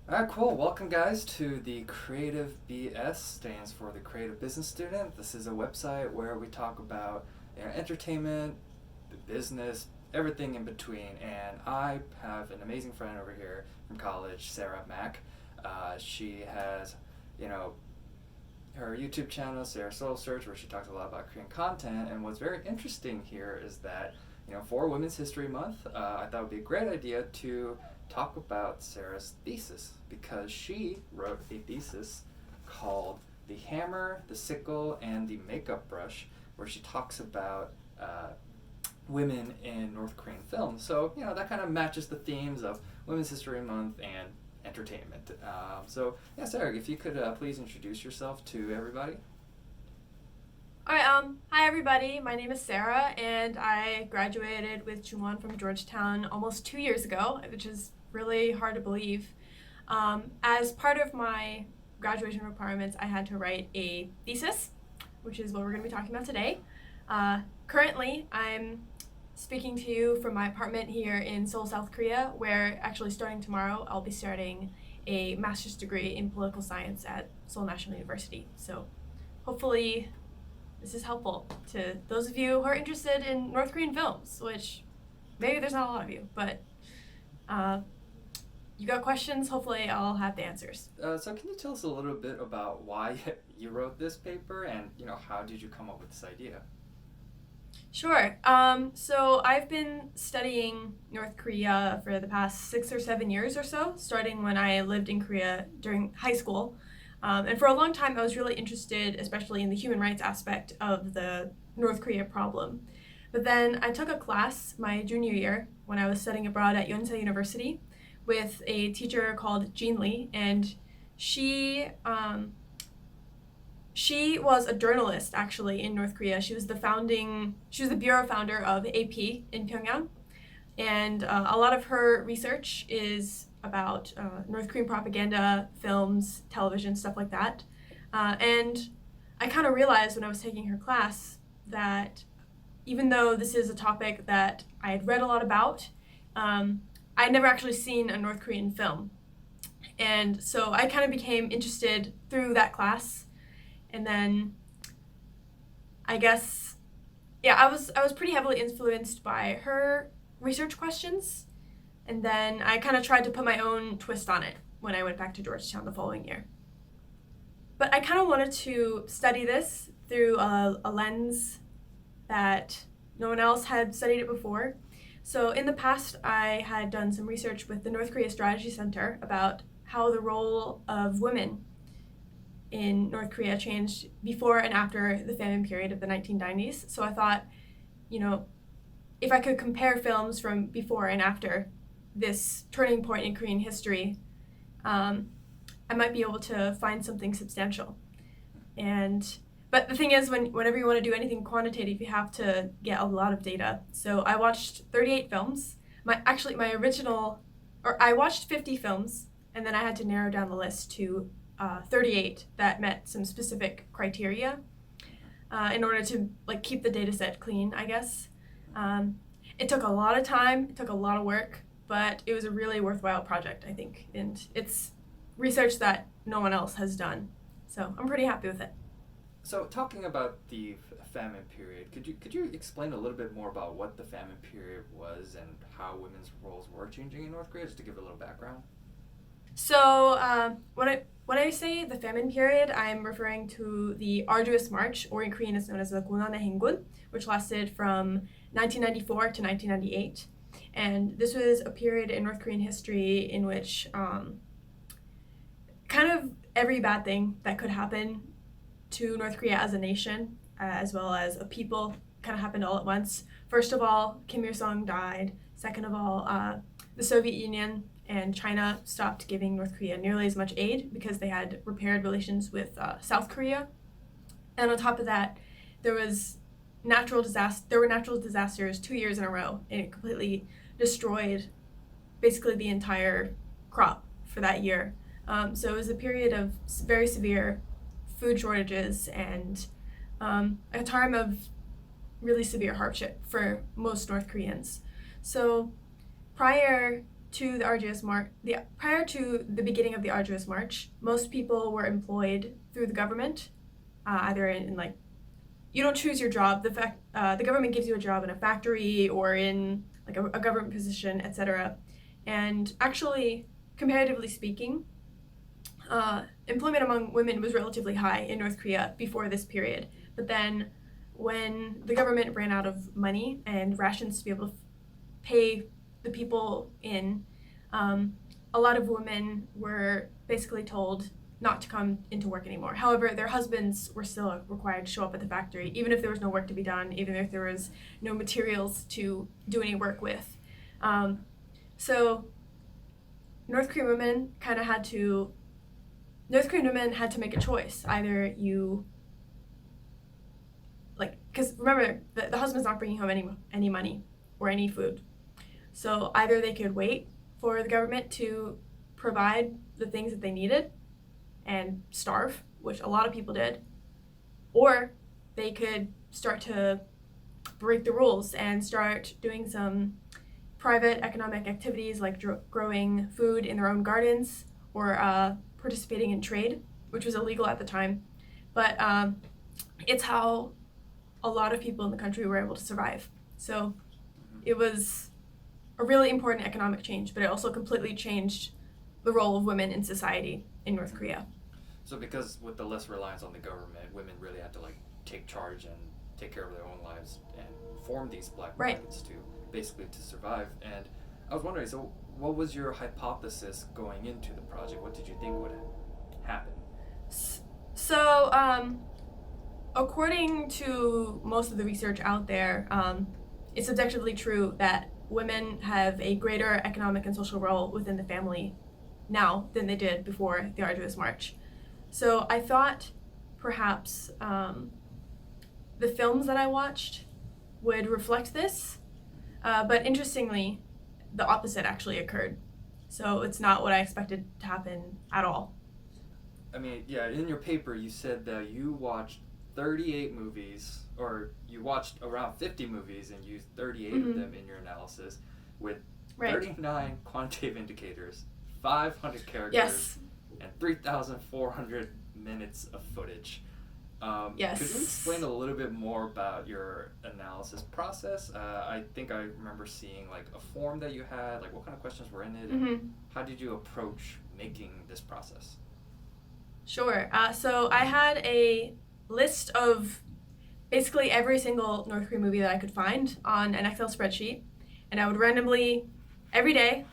All right, cool. Welcome, guys, to the Creative BS, stands for the Creative Business Student. This is a website where we talk about entertainment, the business, everything in between. And I have an amazing friend over here from college, Sarah Mack. She has, you know, her YouTube channel, Sarah Soul Search, where she talks a lot about Korean content. And what's very interesting here is that, for Women's History Month, I thought it would be a great idea to talk about Sarah's thesis because she wrote a thesis called The Hammer, the Sickle, and the Makeup Brush, where she talks about women in North Korean film. So, that kind of matches the themes of Women's History Month and entertainment. Yeah, Sarah, if you could please introduce yourself to everybody. All right, hi everybody. My name is Sarah, and I graduated with Jungwon from Georgetown almost 2 years ago, which is really hard to believe. As part of my graduation requirements, I had to write a thesis, which is what we're going to be talking about today. Currently, I'm speaking to you from my apartment here in Seoul, South Korea, where actually starting tomorrow, I'll be starting a master's degree in political science at Seoul National University. So hopefully this is helpful to those of you who are interested in North Korean films, which maybe there's not a lot of you, but you got questions, hopefully I'll have the answers. So can you tell us a little bit about why you wrote this paper and, how did you come up with this idea? Sure. So I've been studying North Korea for the past 6 or 7 years or so, starting when I lived in Korea during high school. And for a long time, I was really interested, especially in the human rights aspect of the North Korea problem. But then I took a class my junior year when I was studying abroad at Yonsei University with a teacher called Jean Lee, and she was a journalist actually in North Korea. She was the bureau founder of AP in Pyongyang, and a lot of her research is about North Korean propaganda, films, television, stuff like that. And I kind of realized when I was taking her class that even though this is a topic that I had read a lot about, I'd never actually seen a North Korean film. And so I kind of became interested through that class. And then I guess, I was pretty heavily influenced by her research questions. And then I kind of tried to put my own twist on it when I went back to Georgetown the following year. But I kind of wanted to study this through a lens that no one else had studied it before. So in the past, I had done some research with the North Korea Strategy Center about how the role of women in North Korea changed before and after the famine period of the 1990s. So I thought, if I could compare films from before and after this turning point in Korean history, I might be able to find something substantial. But the thing is, whenever you want to do anything quantitative, you have to get a lot of data. So I watched 38 films. I watched 50 films, and then I had to narrow down the list to 38 that met some specific criteria in order to keep the data set clean, I guess. It took a lot of time, it took a lot of work, but it was a really worthwhile project, I think. And it's research that no one else has done. So I'm pretty happy with it. So talking about the famine period, could you explain a little bit more about what the famine period was and how women's roles were changing in North Korea, just to give a little background? So when I say the famine period, I'm referring to the arduous march, or in Korean it's known as the 고난의 행군, which lasted from 1994 to 1998. And this was a period in North Korean history in which kind of every bad thing that could happen to North Korea as a nation, as well as a people, kind of happened all at once. First of all, Kim Il-sung died. Second of all, the Soviet Union and China stopped giving North Korea nearly as much aid because they had repaired relations with South Korea. And on top of that, there were natural disasters 2 years in a row, and it completely destroyed basically the entire crop for that year. So it was a period of very severe food shortages and a time of really severe hardship for most North Koreans. So prior to the arduous march, prior to the beginning of the arduous march, most people were employed through the government, either in like, you don't choose your job. The government gives you a job in a factory or in like a government position, etc. And actually, comparatively speaking, employment among women was relatively high in North Korea before this period. But then when the government ran out of money and rations to be able to pay the people in, a lot of women were basically told not to come into work anymore. However, their husbands were still required to show up at the factory, even if there was no work to be done, even if there was no materials to do any work with. So North Korean women had to make a choice. Either you, because remember, the husband's not bringing home any money or any food. So either they could wait for the government to provide the things that they needed and starve, which a lot of people did, or they could start to break the rules and start doing some private economic activities like growing food in their own gardens or participating in trade, which was illegal at the time. But it's how a lot of people in the country were able to survive. So it was a really important economic change, but it also completely changed the role of women in society in North Korea. So because with the less reliance on the government, women really had to take charge and take care of their own lives and form these black markets to survive. And I was wondering, so what was your hypothesis going into the project? What did you think would happen? So according to most of the research out there, it's objectively true that women have a greater economic and social role within the family now than they did before the arduous march. So I thought perhaps the films that I watched would reflect this, but interestingly, the opposite actually occurred. So it's not what I expected to happen at all. I mean, yeah, in your paper you said that you watched 38 movies, or you watched around 50 movies and used 38 of them in your analysis with 39 quantitative indicators, 500 characters, and 3,400 minutes of footage. Yes. Could you explain a little bit more about your analysis process? I think I remember seeing a form that you had, what kind of questions were in it, and how did you approach making this process? Sure. So I had a list of basically every single North Korean movie that I could find on an Excel spreadsheet, and I would randomly, every day,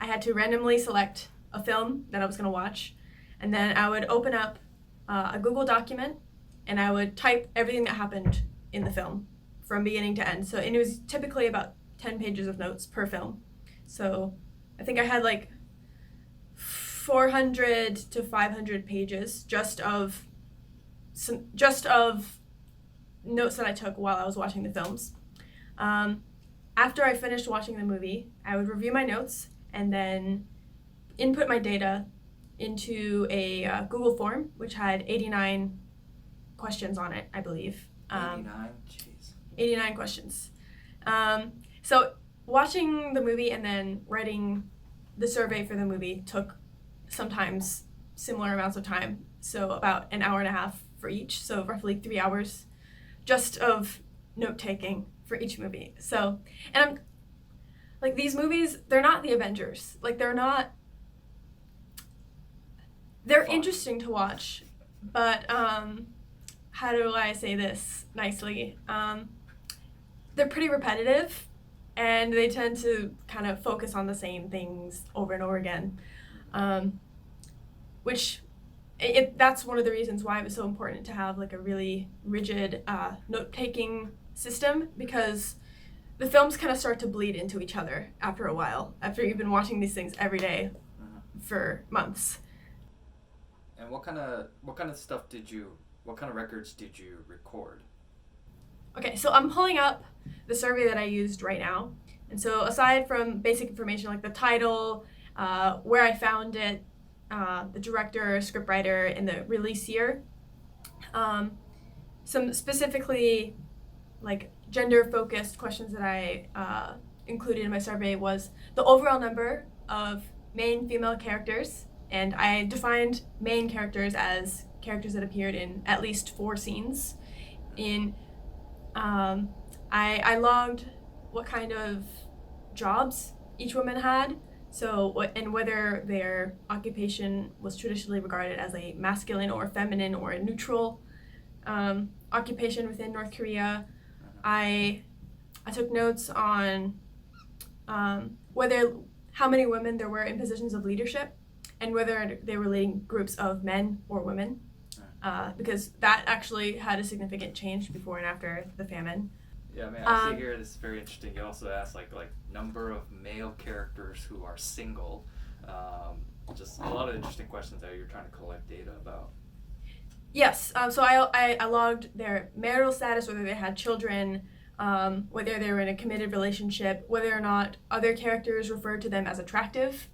I had to randomly select a film that I was going to watch, and then I would open up a Google document, and I would type everything that happened in the film from beginning to end. And it was typically about 10 pages of notes per film. So I think I had 400 to 500 pages just of notes that I took while I was watching the films. After I finished watching the movie, I would review my notes and then input my data into a Google form, which had 89 questions on it, I believe. 89? Jeez. 89 questions. So watching the movie and then writing the survey for the movie took sometimes similar amounts of time, so about an hour and a half for each, so roughly 3 hours just of note-taking for each movie. So, and I'm these movies, they're not the Avengers. They're fun. Interesting to watch, but how do I say this nicely? They're pretty repetitive, and they tend to kind of focus on the same things over and over again, which that's one of the reasons why it was so important to have a really rigid note-taking system, because the films kind of start to bleed into each other after a while, after you've been watching these things every day for months. And what kind of records did you record? Okay, so I'm pulling up the survey that I used right now. And so aside from basic information like the title, where I found it, the director, scriptwriter, and the release year, some specifically gender-focused questions that I included in my survey was the overall number of main female characters, and I defined main characters as characters that appeared in at least 4 scenes. I logged what kind of jobs each woman had, and whether their occupation was traditionally regarded as a masculine or feminine or a neutral occupation within North Korea. I took notes on how many women there were in positions of leadership, and whether they were leading groups of men or women, because that actually had a significant change before and after the famine. Yeah, I see here, this is very interesting. You also asked like number of male characters who are single. Just a lot of interesting questions that you're trying to collect data about. Yes, so I logged their marital status, whether they had children, whether they were in a committed relationship, whether or not other characters referred to them as attractive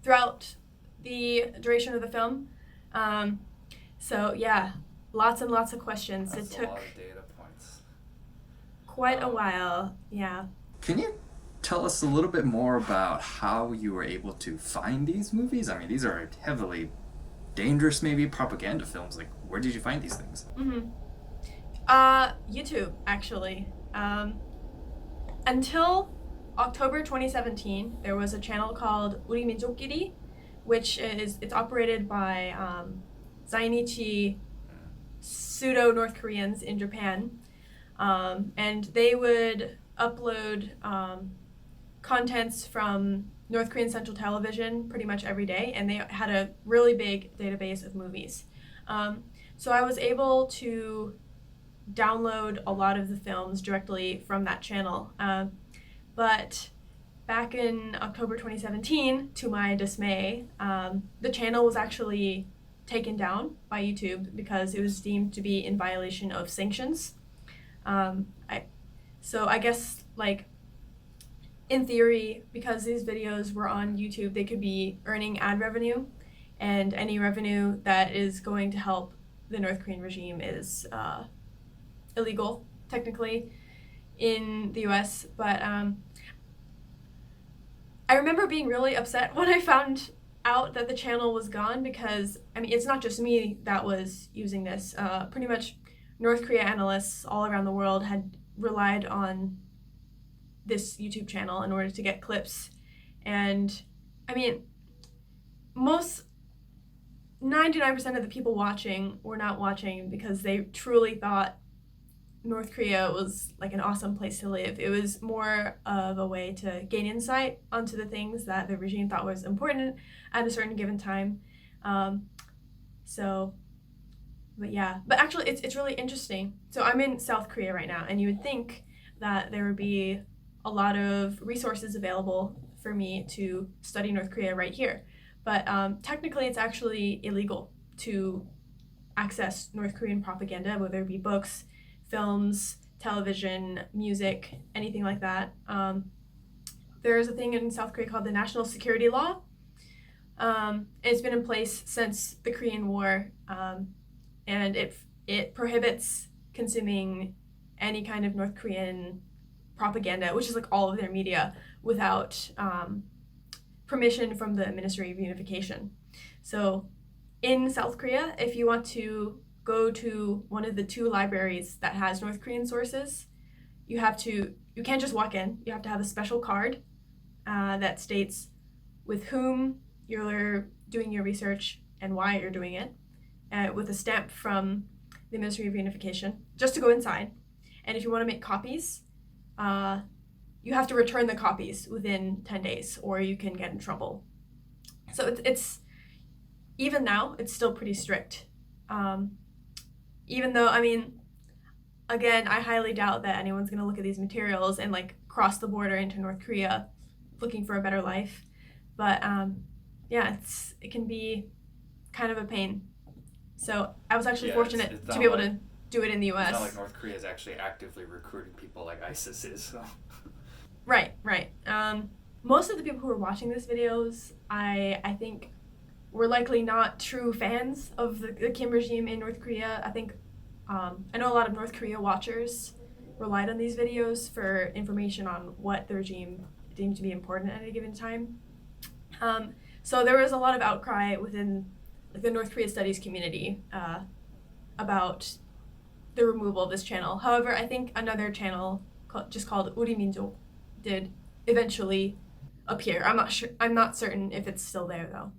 throughout the duration of the film. So yeah, lots and lots of questions. That's it took a lot of data points. Quite a while, yeah. Can you tell us a little bit more about how you were able to find these movies? I mean, these are heavily dangerous, maybe, propaganda films. Like, where did you find these things? YouTube, actually. Until October 2017, there was a channel called 우리 민족끼리, it's operated by Zainichi pseudo North Koreans in Japan, and they would upload contents from North Korean Central Television pretty much every day, and they had a really big database of movies. So I was able to download a lot of the films directly from that channel. But back in October 2017, to my dismay, the channel was actually taken down by YouTube because it was deemed to be in violation of sanctions. So I guess, like, in theory, because these videos were on YouTube, they could be earning ad revenue, and any revenue that is going to help the North Korean regime is illegal, technically, in the US. But I remember being really upset when I found out that the channel was gone, because, I mean, it's not just me that was using this. Pretty much North Korea analysts all around the world had relied on this YouTube channel in order to get clips. And, I mean, 99% of the people watching were not watching because they truly thought North Korea was like an awesome place to live. It was more of a way to gain insight onto the things that the regime thought was important at a certain given time. But actually it's really interesting. So I'm in South Korea right now, and you would think that there would be a lot of resources available for me to study North Korea right here. But technically it's actually illegal to access North Korean propaganda, whether it be books, films, television, music, anything like that. There is a thing in South Korea called the National Security Law. It's been in place since the Korean War, and it prohibits consuming any kind of North Korean propaganda, which is like all of their media, without permission from the Ministry of Unification. So in South Korea, if you want to go to one of the 2 libraries that has North Korean sources, you can't just walk in. You have to have a special card that states with whom you're doing your research and why you're doing it, with a stamp from the Ministry of Unification, just to go inside. And if you want to make copies, you have to return the copies within 10 days, or you can get in trouble. So it's even now, it's still pretty strict. Even though, I mean, again, I highly doubt that anyone's going to look at these materials and like cross the border into North Korea looking for a better life. But it can be kind of a pain. So I was actually fortunate to be able to do it in the US. It's not like North Korea is actually actively recruiting people like ISIS is. So. Right. Most of the people who are watching these videos, I think, were likely not true fans of the Kim regime in North Korea. I think, I know a lot of North Korea watchers relied on these videos for information on what the regime deemed to be important at a given time. So there was a lot of outcry within the North Korea studies community about the removal of this channel. However, I think another channel just called Uri Minjok did eventually appear. I'm not certain if it's still there though.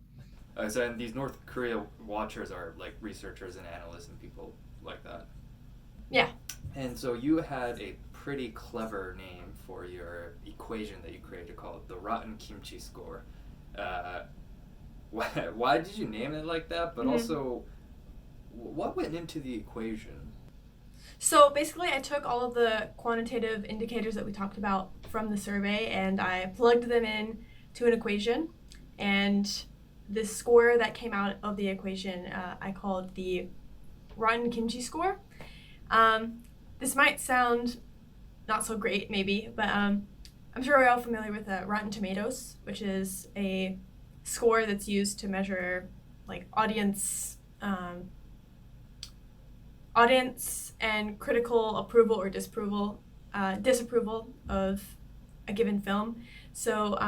So and these North Korea watchers are like researchers and analysts and people like that. Yeah. And so you had a pretty clever name for your equation that you created called the Rotten Kimchi Score. Why did you name it like that? But also, what went into the equation? So basically, I took all of the quantitative indicators that we talked about from the survey and I plugged them in to an equation. And the score that came out of the equation, I called the Rotten Kimchi Score. This might sound not so great, maybe, but I'm sure we're all familiar with Rotten Tomatoes, which is a score that's used to measure like audience and critical approval or disapproval of a given film. So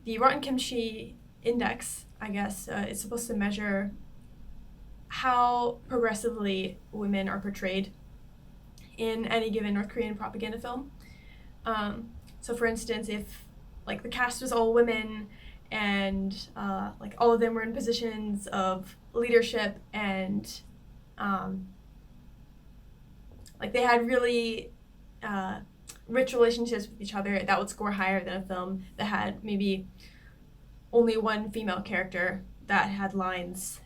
the Rotten Kimchi Index, I guess, is supposed to measure how progressively women are portrayed in any given North Korean propaganda film. So for instance, if like the cast was all women and like all of them were in positions of leadership and like they had really rich relationships with each other, that would score higher than a film that had maybe only one female character that had lines,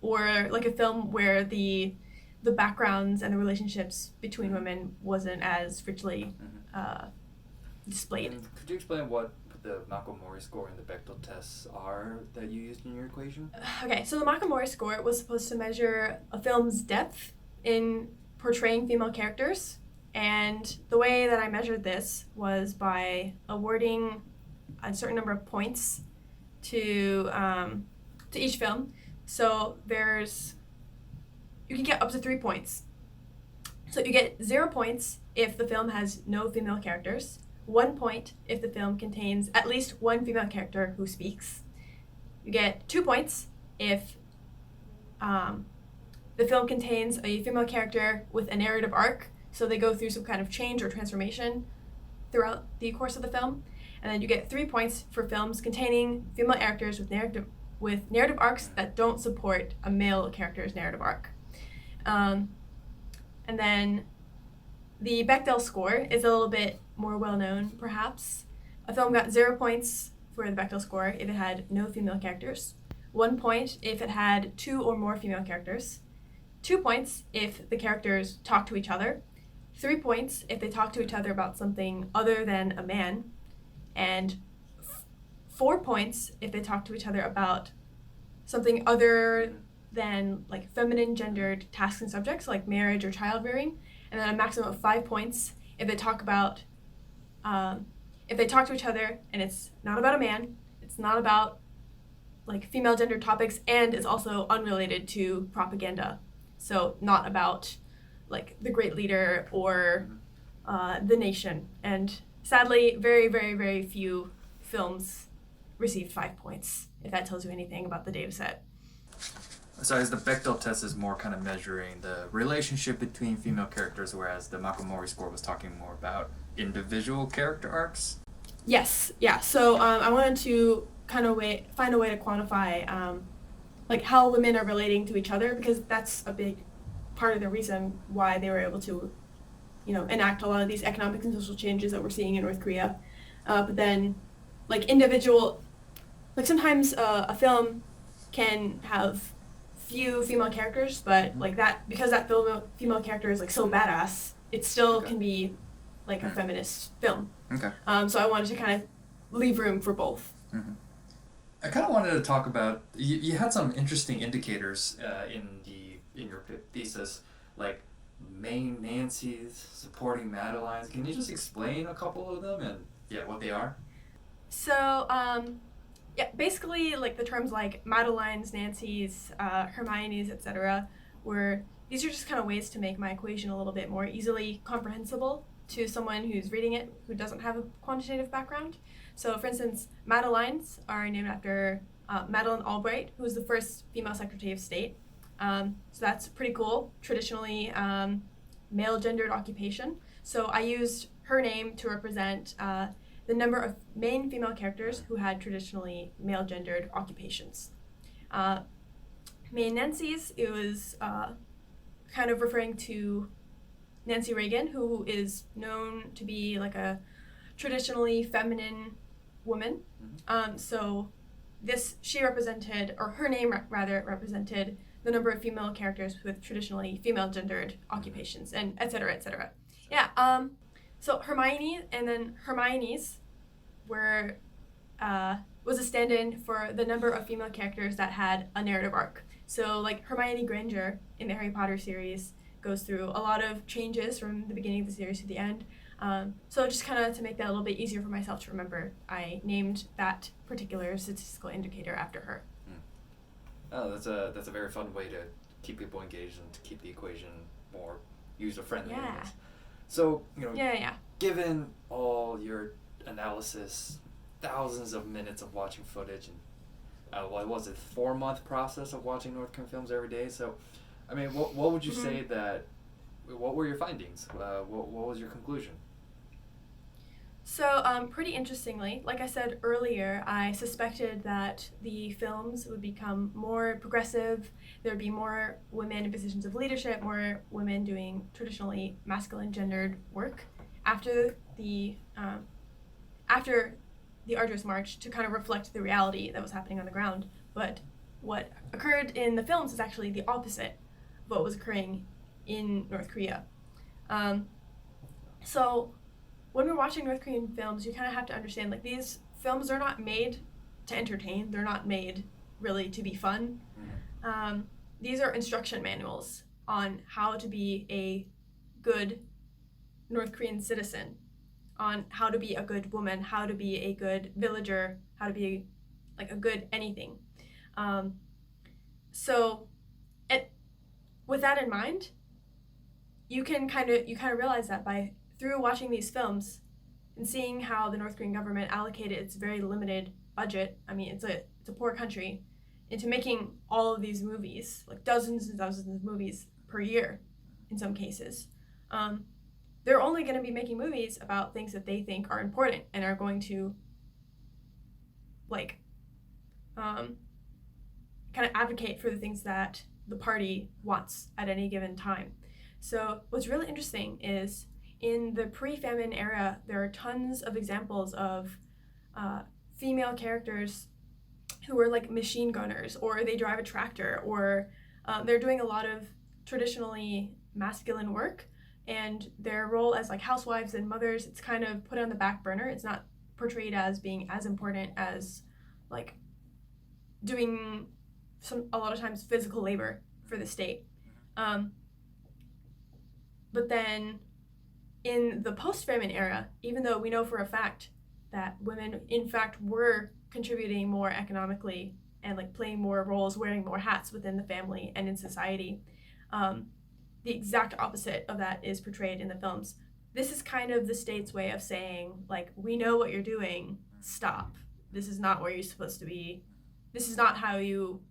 or like a film where the backgrounds and the relationships between women wasn't as richly displayed. And could you explain what the Mahkum Score and the Bechdel tests are that you used in your equation? Okay, so the Mahkum Score was supposed to measure a film's depth in portraying female characters, and the way that I measured this was by awarding a certain number of points to each film. So you can get up to 3 points. So you get 0 points if the film has no female characters, 1 point if the film contains at least one female character who speaks. You get 2 points if the film contains a female character with a narrative arc, so they go through some kind of change or transformation throughout the course of the film. And then you get 3 points for films containing female actors with narrative arcs that don't support a male character's narrative arc. And then the Bechdel score is a little bit more well-known, perhaps. A film got 0 points for the Bechdel score if it had no female characters, 1 point if it had 2 or more female characters, 2 points if the characters talk to each other, 3 points if they talk to each other about something other than a man, and 4 points if they talk to each other about something other than like feminine gendered tasks and subjects like marriage or child rearing, and then a maximum of 5 points if they talk to each other and it's not about a man, it's not about like female gender topics, and is also unrelated to propaganda. So not about like the great leader or the nation. And sadly, very, very, very few films received 5 points, if that tells you anything about the data set. So as the Bechdel test is more kind of measuring the relationship between female characters, whereas the Mahkum score was talking more about individual character arcs? Yes, yeah. So I wanted to kind of find a way to quantify like how women are relating to each other, because that's a big part of the reason why they were able to, enact a lot of these economic and social changes that we're seeing in North Korea. But then, like sometimes a film can have few female characters, but like that, because that female character is like so badass, it still can be like a feminist film. Okay. So I wanted to kind of leave room for both. Mm-hmm. I kind of wanted to talk about, you had some interesting indicators in your thesis, like main Nancy's supporting Madeline's. Can you just explain a couple of them and what they are? So basically like the terms like Madeline's, Nancy's, Hermione's, etc. These are just kind of ways to make my equation a little bit more easily comprehensible to someone who's reading it who doesn't have a quantitative background. So, for instance, Madelines are named after Madeleine Albright, who was the first female Secretary of State. So that's pretty cool. Traditionally male-gendered occupation. So I used her name to represent the number of main female characters who had traditionally male-gendered occupations. Main Nancy's, it was kind of referring to Nancy Reagan, who is known to be like a traditionally feminine woman. So she represented, or her name rather, represented the number of female characters with traditionally female-gendered occupations, and et cetera, et cetera. Yeah, so Hermione, and then Hermione's was a stand-in for the number of female characters that had a narrative arc. So like Hermione Granger in the Harry Potter series goes through a lot of changes from the beginning of the series to the end. So just kind of to make that a little bit easier for myself to remember, I named that particular statistical indicator after her. Oh, that's a very fun way to keep people engaged and to keep the equation more user-friendly. Yeah. So, given all your analysis, thousands of minutes of watching footage, and what was it, 4-month process of watching North Korean films every day? So, I mean, what would you say what were your findings? What was your conclusion? So, pretty interestingly, like I said earlier, I suspected that the films would become more progressive. There would be more women in positions of leadership, more women doing traditionally masculine gendered work after the arduous march to kind of reflect the reality that was happening on the ground. But what occurred in the films is actually the opposite of what was occurring in North Korea. So when we're watching North Korean films, you kind of have to understand, like, these films are not made to entertain. They're not made really to be fun. These are instruction manuals on how to be a good North Korean citizen, on how to be a good woman, how to be a good villager, how to be like a good anything. So with that in mind, you kind of realize that through watching these films and seeing how the North Korean government allocated its very limited budget, I mean, it's a poor country, into making all of these movies, like dozens and dozens of movies per year in some cases. They're only going to be making movies about things that they think are important and are going to kind of advocate for the things that the party wants at any given time. So what's really interesting is in the pre-famine era, there are tons of examples of female characters who are like machine gunners, or they drive a tractor, or they're doing a lot of traditionally masculine work, and their role as like housewives and mothers, it's kind of put on the back burner. It's not portrayed as being as important as like doing a lot of times physical labor for the state. But then in the post-famine era, even though we know for a fact that women in fact were contributing more economically and like playing more roles, wearing more hats within the family and in society, the exact opposite of that is portrayed in the films. This is kind of the state's way of saying, like, we know what you're doing, stop. This is not where you're supposed to be. This is not how you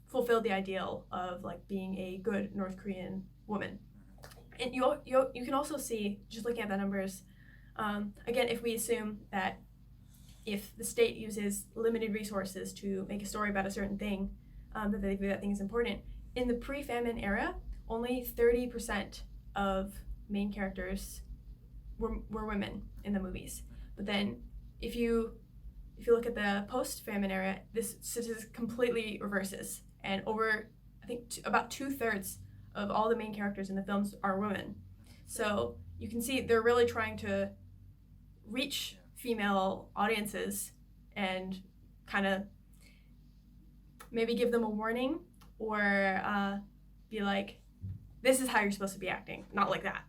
fulfill the ideal of like being a good North Korean woman. And you can also see, just looking at the numbers, again, if we assume that if the state uses limited resources to make a story about a certain thing, that they view that thing is important. In the pre-famine era, only 30% of main characters were women in the movies. But then if you look at the post-famine era, this statistic completely reverses. And over, I think, about 2/3 of all the main characters in the films are women. So you can see they're really trying to reach female audiences and kind of maybe give them a warning, or be like, this is how you're supposed to be acting, not like that.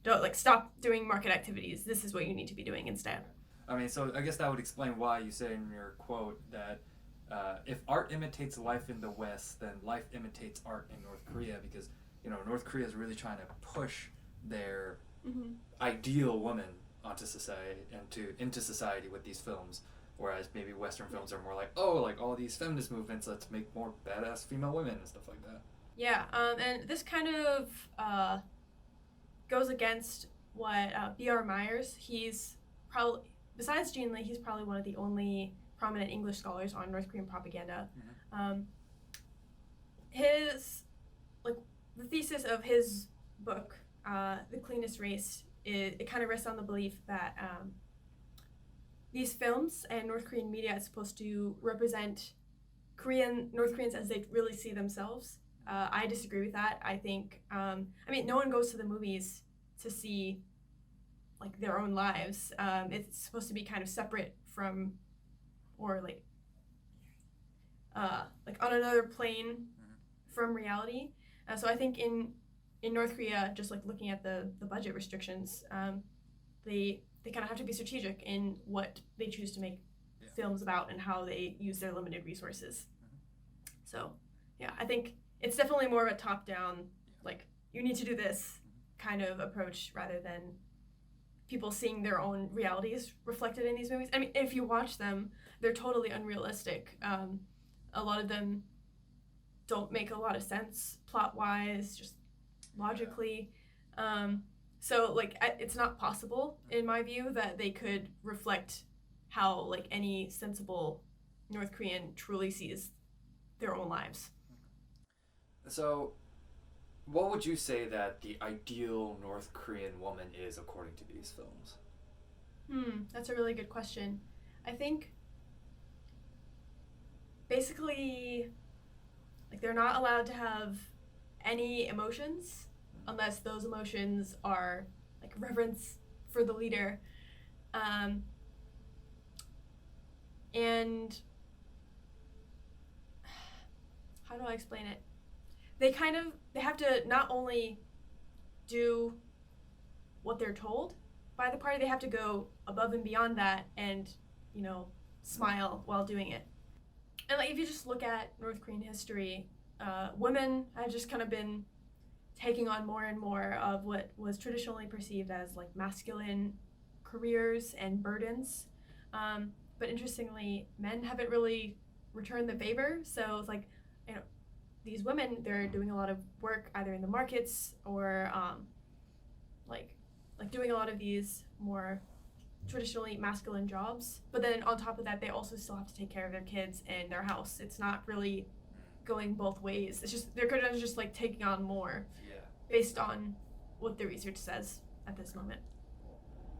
Don't, like, stop doing market activities. This is what you need to be doing instead. I mean, so I guess that would explain why you say in your quote that if art imitates life in the West, then life imitates art in North Korea, because, North Korea is really trying to push their ideal woman onto society and into society with these films, whereas maybe Western films are more like, oh, like all these feminist movements, let's make more badass female women and stuff like that. Yeah, and this kind of goes against what B.R. Myers, he's probably, besides Jean Lee, he's probably one of the only prominent English scholars on North Korean propaganda. His, like, the thesis of his book, The Cleanest Race, it kind of rests on the belief that these films and North Korean media is supposed to represent North Koreans as they really see themselves. I disagree with that. I think, no one goes to the movies to see, like, their own lives. It's supposed to be kind of separate from, or like on another plane from reality. So I think in North Korea, just like looking at the budget restrictions, they kind of have to be strategic in what they choose to make films about and how they use their limited resources. So yeah, I think it's definitely more of a top-down, like, you need to do this kind of approach rather than people seeing their own realities reflected in these movies. I mean, if you watch them, they're totally unrealistic. A lot of them don't make a lot of sense plot-wise, just logically. So, like, it's not possible, in my view, that they could reflect how, like, any sensible North Korean truly sees their own lives. So, what would you say that the ideal North Korean woman is according to these films? That's a really good question. I think basically, like, they're not allowed to have any emotions unless those emotions are, like, reverence for the leader. And how do I explain it? They have to not only do what they're told by the party, they have to go above and beyond that and, smile while doing it. And, like, if you just look at North Korean history, women have just kind of been taking on more and more of what was traditionally perceived as, like, masculine careers and burdens. But interestingly, men haven't really returned the favor. So it's like, these women, they're doing a lot of work either in the markets or like doing a lot of these more traditionally masculine jobs. But then on top of that, they also still have to take care of their kids and their house. It's not really going both ways. It's just, they're kind of just, like, taking on more based on what the research says at this moment.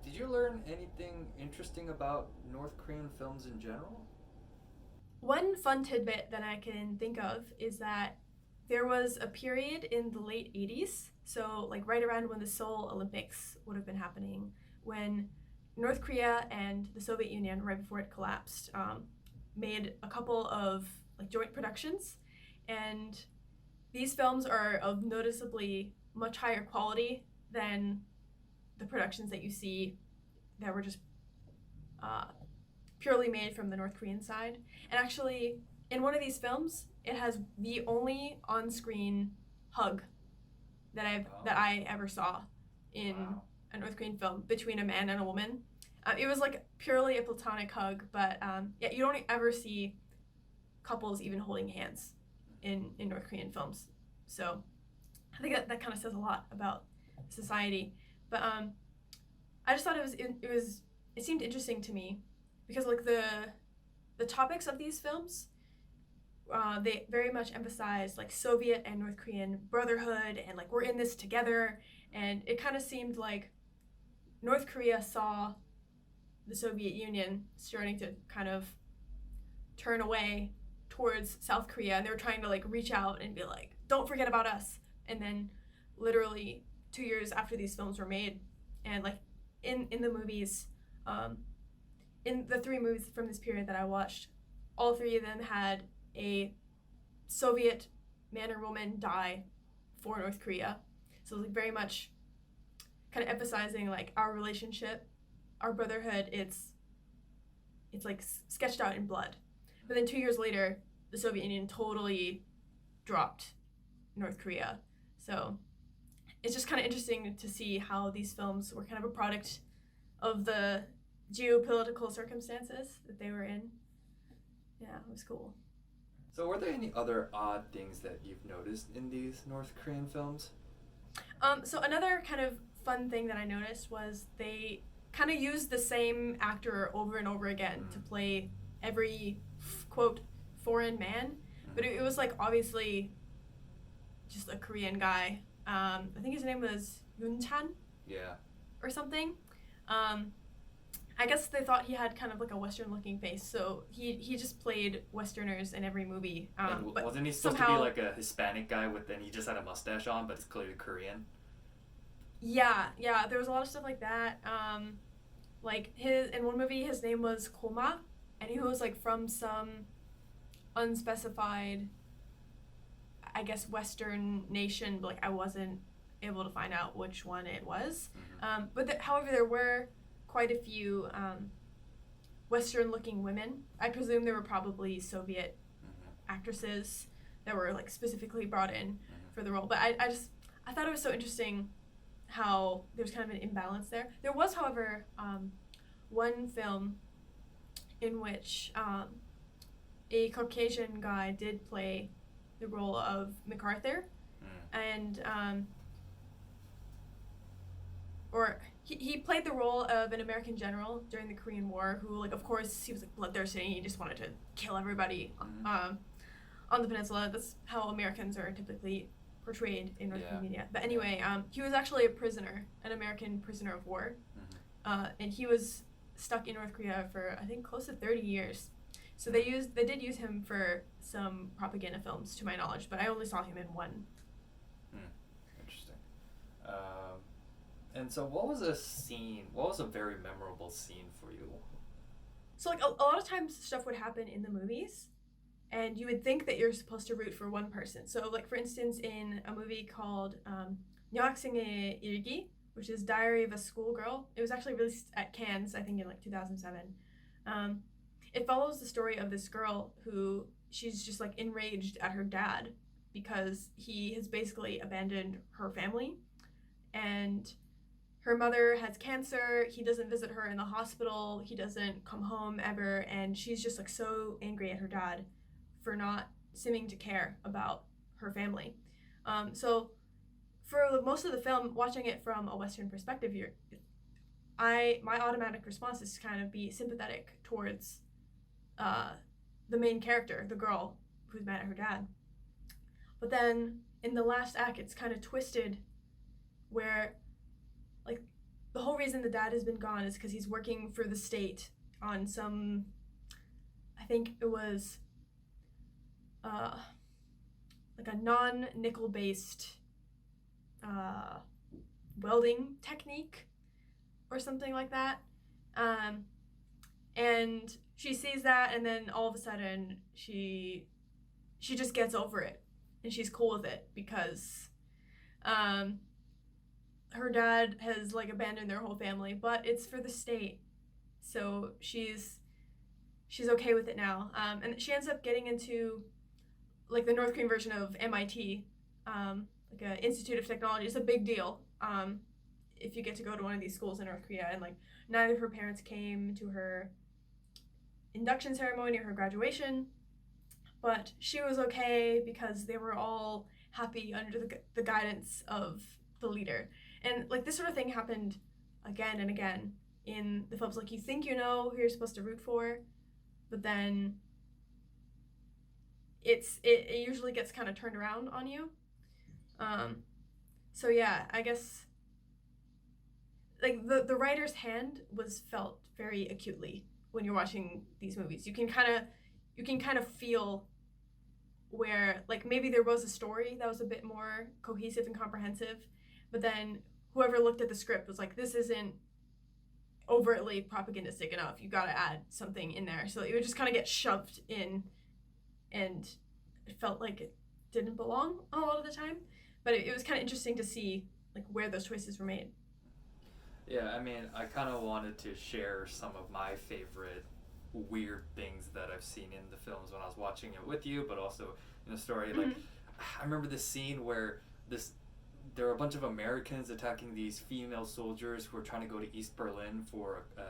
Did you learn anything interesting about North Korean films in general? One fun tidbit that I can think of is that there was a period in the late 80s, so, like, right around when the Seoul Olympics would have been happening, when North Korea and the Soviet Union, right before it collapsed, made a couple of, like, joint productions, and these films are of noticeably much higher quality than the productions that you see that were just purely made from the North Korean side. And actually, in one of these films, it has the only on-screen hug that I ever saw in a North Korean film between a man and a woman. It was, like, purely a platonic hug, but you don't ever see couples even holding hands in North Korean films. So I think that kind of says a lot about society. But I just thought it seemed interesting to me because, like, the topics of these films, they very much emphasize, like, Soviet and North Korean brotherhood and, like, we're in this together. And it kind of seemed like North Korea saw the Soviet Union starting to kind of turn away towards South Korea, and they were trying to, like, reach out and be like, don't forget about us. And then literally 2 years after these films were made, and, like, in the movies, in the 3 movies from this period that I watched, all 3 of them had a Soviet man or woman die for North Korea. So, like, very much kind of emphasizing, like, our relationship, our brotherhood, it's like sketched out in blood. But then 2 years later, the Soviet Union totally dropped North Korea. So it's just kind of interesting to see how these films were kind of a product of the geopolitical circumstances that they were in. Yeah, it was cool. So were there any other odd things that you've noticed in these North Korean films? So another kind of fun thing that I noticed was they kind of used the same actor over and over again to play every, quote, foreign man. But it was like obviously just a Korean guy. I think his name was Yoon Chan. Yeah. Or something. I guess they thought he had kind of like a Western-looking face, so he just played Westerners in every movie. And but wasn't he supposed somehow, to be like a Hispanic guy with then he just had a mustache on, but it's clearly Korean? Yeah, there was a lot of stuff like that. Like in one movie, his name was Koma, and he was like from some unspecified, I guess, Western nation, but like I wasn't able to find out which one it was. However, there were quite a few Western-looking women. I presume there were probably Soviet actresses that were like specifically brought in for the role. But I thought it was so interesting how there's kind of an imbalance there. There was, however, one film in which a Caucasian guy did play the role of MacArthur, and he played the role of an American general during the Korean War who, like, of course, he was like bloodthirsty. He just wanted to kill everybody on the peninsula. That's how Americans are typically portrayed in North Korean media. But anyway, he was actually a prisoner, an American prisoner of war, and he was stuck in North Korea for I think close to 30 years. So they did use him for some propaganda films, to my knowledge, but I only saw him in one. Interesting. And so what was a very memorable scene for you? So like a lot of times stuff would happen in the movies, and you would think that you're supposed to root for one person. So like for instance, in a movie called 여학생의 일기, which is Diary of a Schoolgirl, it was actually released at Cannes, I think in like 2007. It follows the story of this girl who she's just like enraged at her dad because he has basically abandoned her family, and her mother has cancer. He doesn't visit her in the hospital. He doesn't come home ever, and she's just like so angry at her dad for not seeming to care about her family. So for most of the film, watching it from a Western perspective, my automatic response is to kind of be sympathetic towards the main character, the girl who's mad at her dad. But then in the last act, it's kind of twisted where like the whole reason the dad has been gone is because he's working for the state on some, I think it was like a non-nickel based welding technique or something like that. And she sees that, and then all of a sudden she just gets over it, and she's cool with it because her dad has like abandoned their whole family, but it's for the state, so she's okay with it now. And she ends up getting into like the North Korean version of MIT, like an Institute of Technology. It's a big deal if you get to go to one of these schools in North Korea, and like neither of her parents came to her induction ceremony or her graduation, but she was okay because they were all happy under the guidance of the leader. And like this sort of thing happened again and again in the films. Like you think you know who you're supposed to root for, but then it usually gets kind of turned around on you. So yeah, I guess like the writer's hand was felt very acutely when you're watching these movies. You can kind of feel where like maybe there was a story that was a bit more cohesive and comprehensive, but then whoever looked at the script was like, this isn't overtly propagandistic enough. You got to add something in there. So it would just kind of get shoved in, and it felt like it didn't belong a lot of the time. But it was kind of interesting to see like where those choices were made. Yeah, I mean, I kind of wanted to share some of my favorite weird things that I've seen in the films when I was watching it with you, but also in the story. Like, I remember this scene where this there were a bunch of Americans attacking these female soldiers who were trying to go to East Berlin for an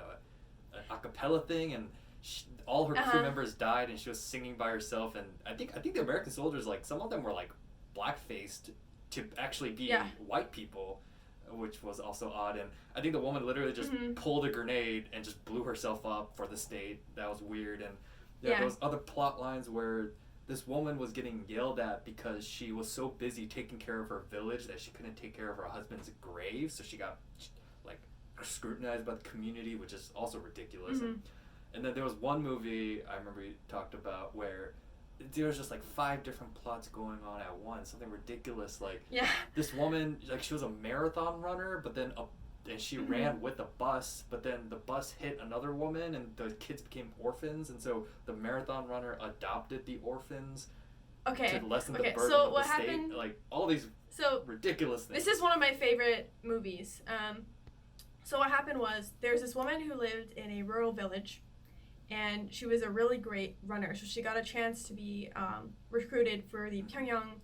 a cappella thing, and all her crew members died, and she was singing by herself. And I think the American soldiers, like, some of them were like black faced to actually be white people, which was also odd. And I think the woman literally just pulled a grenade and just blew herself up for the state. That was weird. And there was other plot lines where this woman was getting yelled at because she was so busy taking care of her village that she couldn't take care of her husband's grave, so she got like scrutinized by the community, which is also ridiculous. And then there was one movie I remember you talked about where there was just like 5 different plots going on at once, something ridiculous. Like this woman, like, she was a marathon runner, but then and she ran with a bus, but then the bus hit another woman and the kids became orphans, and so the marathon runner adopted the orphans to lessen the burden of the state. Like, all these ridiculous things. This is one of my favorite movies. So what happened was, there's this woman who lived in a rural village, and she was a really great runner, so she got a chance to be recruited for the Pyongyang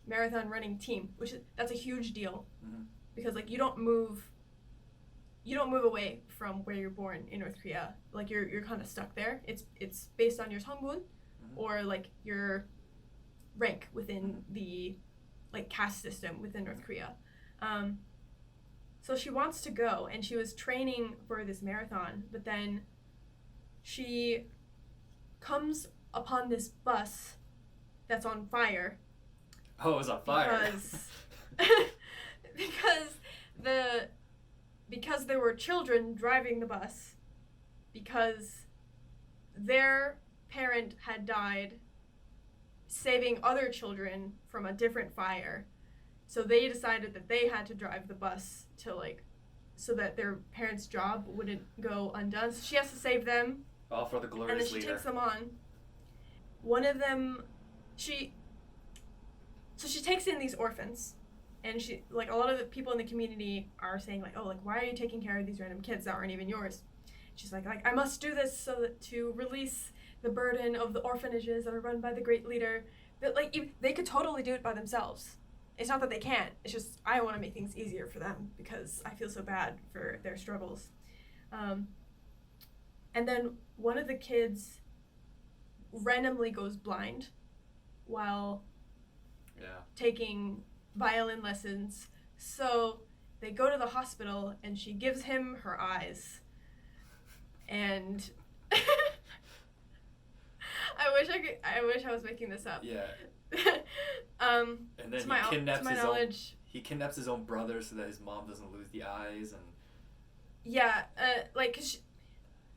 marathon running team, that's a huge deal, because like you don't move away from where you're born in North Korea. Like you're kind of stuck there. It's based on your songbun or like your rank within the like caste system within North Korea. So she wants to go, and she was training for this marathon, but then she comes upon this bus that's on fire. Oh, it was on fire. Because there were children driving the bus, because their parent had died saving other children from a different fire. So they decided that they had to drive the bus to like, so that their parents' job wouldn't go undone. So she has to save them. All for the glorious leader. And then she takes them on. One of them, she takes in these orphans. And she, like, a lot of the people in the community are saying, like, oh, like, why are you taking care of these random kids that aren't even yours? She's like, I must do this so that to release the burden of the orphanages that are run by the great leader. But, like, they could totally do it by themselves. It's not that they can't. It's just I want to make things easier for them because I feel so bad for their struggles. And then one of the kids randomly goes blind while taking violin lessons. So they go to the hospital, and she gives him her eyes. And I wish I was making this up. Yeah. And then he kidnaps his own brother so that his mom doesn't lose the eyes, and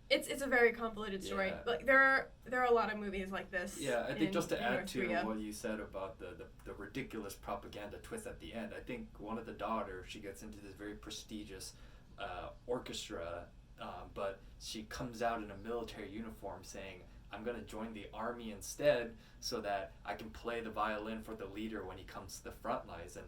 it's a very convoluted story. Like there are a lot of movies like this. Yeah, I think just to add to what you said about the ridiculous propaganda twist at the end, I think one of the daughters, she gets into this very prestigious orchestra, but she comes out in a military uniform saying, I'm going to join the army instead so that I can play the violin for the leader when he comes to the front lines. And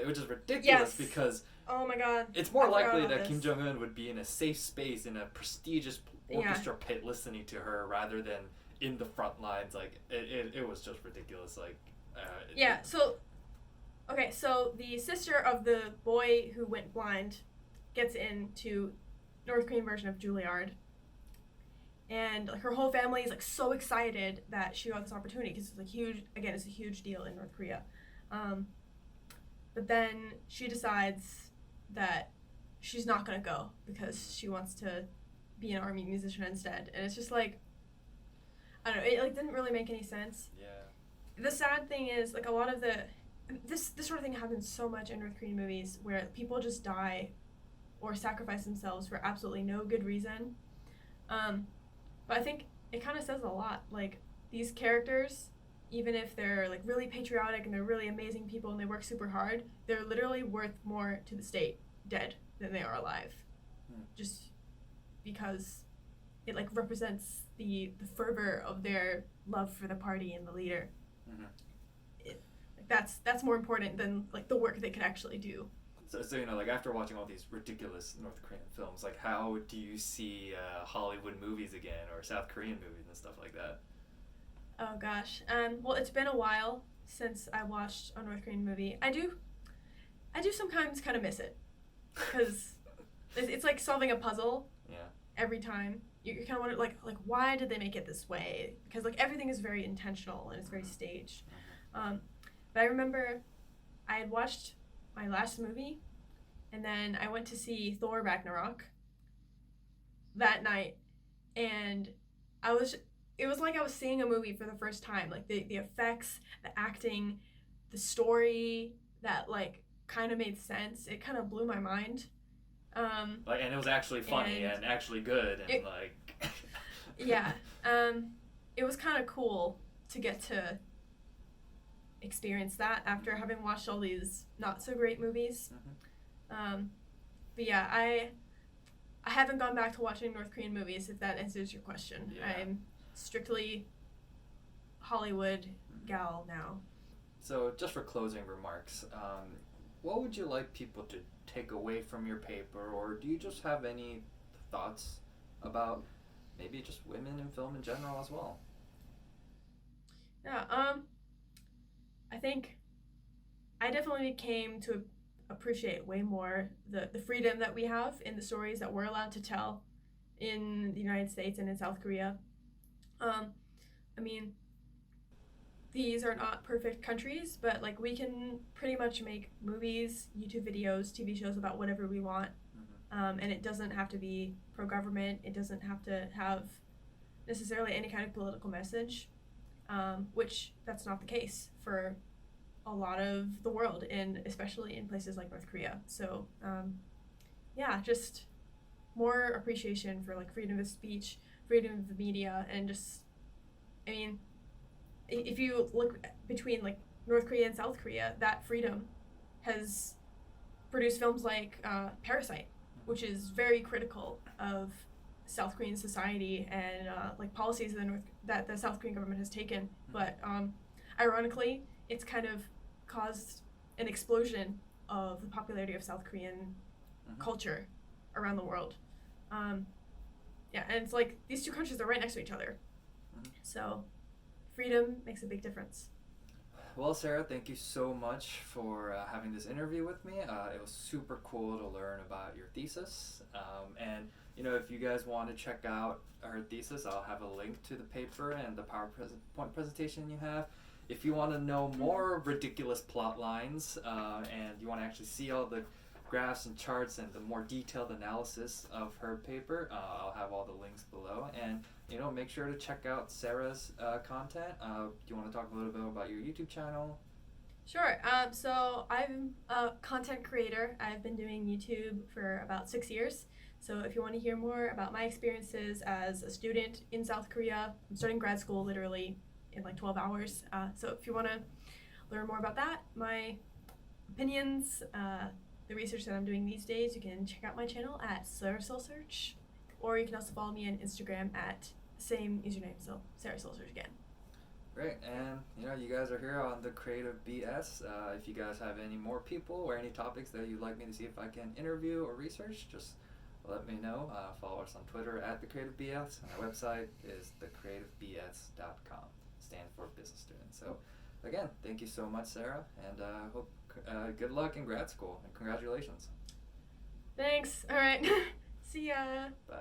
which is ridiculous because oh my god, it's more likely that Kim Jong-un would be in a safe space in a prestigious orchestra pit listening to her rather than in the front lines. Like it was just ridiculous. Like So the sister of the boy who went blind gets into North Korean version of Juilliard. And like her whole family is like so excited that she got this opportunity because it's like huge. Again, it's a huge deal in North Korea. But then she decides that she's not gonna go because she wants to be an army musician instead. And it's just like, I don't know. It like didn't really make any sense. Yeah. The sad thing is like a lot of this sort of thing happens so much in North Korean movies where people just die or sacrifice themselves for absolutely no good reason. But I think it kind of says a lot. Like, these characters, even if they're, like, really patriotic and they're really amazing people and they work super hard, they're literally worth more to the state dead than they are alive. Just because it, like, represents the fervor of their love for the party and the leader. That's more important than, like, the work they could actually do. So you know, like, after watching all these ridiculous North Korean films, like, how do you see Hollywood movies again, or South Korean movies and stuff like that? Oh gosh, well, it's been a while since I watched a North Korean movie. I do sometimes kind of miss it because it's like solving a puzzle Yeah. every time. You kind of wonder like why did they make it this way? Because like everything is very intentional and it's very staged. But I remember I had watched my last movie, and then I went to see Thor Ragnarok that night, and it was like I was seeing a movie for the first time. Like the effects, the acting, the story that like kind of made sense. It kind of blew my mind. And it was actually funny and actually good and Yeah. It was kind of cool to get to experience that after having watched all these not so great movies. But yeah, I haven't gone back to watching North Korean movies, if that answers your question. Yeah. I'm strictly Hollywood gal now. So just for closing remarks, what would you like people to take away from your paper, or do you just have any thoughts about maybe just women in film in general as well? Yeah, I think I definitely came to appreciate way more the freedom that we have in the stories that we're allowed to tell in the United States and in South Korea. I mean, these are not perfect countries, but like we can pretty much make movies, YouTube videos, TV shows about whatever we want. And it doesn't have to be pro-government. It doesn't have to have necessarily any kind of political message, which that's not the case for a lot of the world, and especially in places like North Korea. So, yeah, just more appreciation for like freedom of speech, freedom of the media, and just, I mean, if you look between like North Korea and South Korea, that freedom has produced films like Parasite, which is very critical of South Korean society and like policies that the South Korean government has taken. But ironically, it's kind of caused an explosion of the popularity of South Korean culture around the world. Yeah, and it's like these two countries are right next to each other. So freedom makes a big difference. Well, Sarah, thank you so much for having this interview with me. It was super cool to learn about your thesis. And, you know, if you guys want to check out her thesis, I'll have a link to the paper and the PowerPoint presentation you have. If you want to know more ridiculous plot lines and you want to actually see all the graphs and charts and the more detailed analysis of her paper, I'll have all the links below. And, you know, make sure to check out Sarah's content. Do you want to talk a little bit about your YouTube channel? Sure. So I'm a content creator. I've been doing YouTube for about 6 years. So if you want to hear more about my experiences as a student in South Korea, I'm starting grad school literally in like 12 hours. So if you want to learn more about that, my opinions, the research that I'm doing these days, you can check out my channel at Sarah Soul Search, or you can also follow me on Instagram at the same username, so Sarah Soul Search again. Great, and you know, you guys are here on the Creative BS. If you guys have any more people or any topics that you'd like me to see if I can interview or research, just let me know. Follow us on Twitter at the Creative BS, and our website is thecreativebs.com. Stand for business student. So, again, thank you so much, Sarah, and hope good luck in grad school and congratulations. Thanks. All right. See ya. Bye.